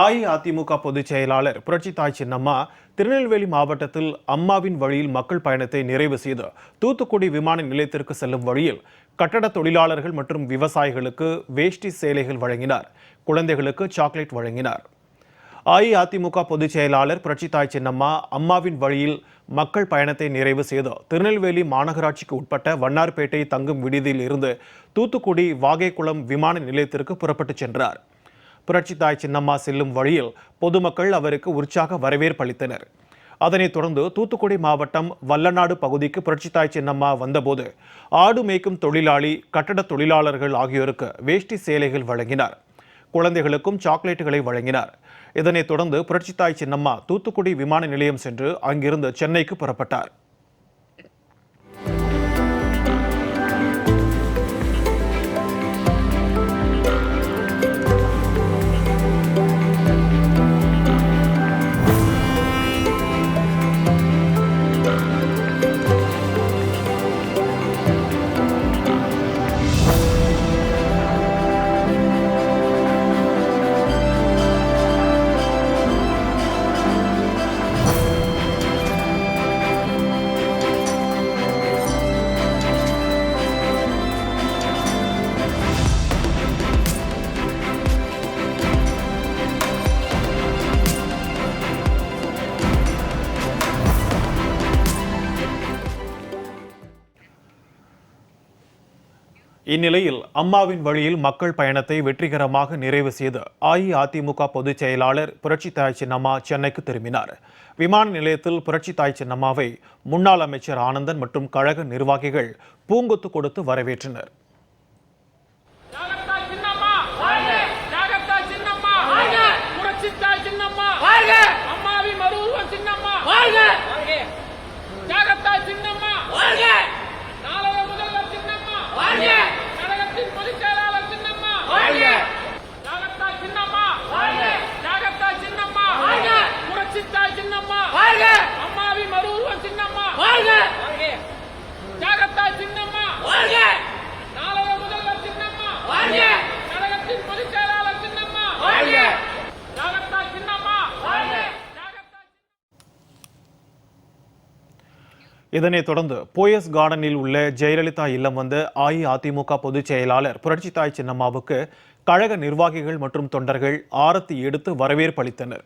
அஇஅதிமுக பொதுச் செயலாளர் புரட்சித்தாய் சின்னம்மா திருநெல்வேலி மாவட்டத்தில் அம்மாவின் வழியில் மக்கள் பயணத்தை நிறைவு செய்து தூத்துக்குடி விமான நிலையத்திற்கு செல்லும் வழியில் கட்டட தொழிலாளர்கள் மற்றும் விவசாயிகளுக்கு வேஷ்டி சேலைகள் வழங்கினார். குழந்தைகளுக்கு சாக்லேட் வழங்கினார். அஇஅதிமுக பொதுச் செயலாளர் புரட்சித்தாய் சின்னம்மா அம்மாவின் வழியில் மக்கள் பயணத்தை நிறைவு செய்து திருநெல்வேலி மாநகராட்சிக்கு உட்பட்ட வண்ணார்பேட்டை தங்கும் விடுதியில் இருந்து தூத்துக்குடி வாகைக்குளம் விமான நிலையத்திற்கு புறப்பட்டுச் சென்றார். புரட்சித்தாய் சின்னம்மா செல்லும் வழியில் பொதுமக்கள் அவருக்கு உற்சாக வரவேற்பு அளித்தனர். அதனைத் தொடர்ந்து தூத்துக்குடி மாவட்டம் வல்லநாடு பகுதிக்கு புரட்சித்தாய் சின்னம்மா வந்தபோது ஆடு மேய்க்கும் தொழிலாளி, கட்டட தொழிலாளர்கள் ஆகியோருக்கு வேஷ்டி சேலைகள் வழங்கினார். குழந்தைகளுக்கும் சாக்லேட்டுகளை வழங்கினார். இதனைத் தொடர்ந்து புரட்சித்தாய் சின்னம்மா தூத்துக்குடி விமான நிலையம் சென்று அங்கிருந்து சென்னைக்கு புறப்பட்டார். இந்நிலையில் அம்மாவின் வழியில் மக்கள் பயணத்தை வெற்றிகரமாக நிறைவு செய்து அஇஅதிமுக பொதுச் செயலாளர் புரட்சித்தாய் சின்னம்மா சென்னைக்கு திரும்பினார். விமான நிலையத்தில் புரட்சித்தாய் சின்னம்மாவை முன்னாள் அமைச்சர் ஆனந்தன் மற்றும் கழக நிர்வாகிகள் பூங்கொத்து கொடுத்து வரவேற்றனர். இதனைத் தொடர்ந்து போயஸ் கார்டனில் உள்ள ஜெயலலிதா இல்லம் வந்த அஇஅதிமுக பொதுச் செயலாளர் புரட்சித்தாய் சின்னம்மாவுக்கு கழக நிர்வாகிகள் மற்றும் தொண்டர்கள் ஆரத்தி எடுத்து வரவேற்பு அளித்தனர்.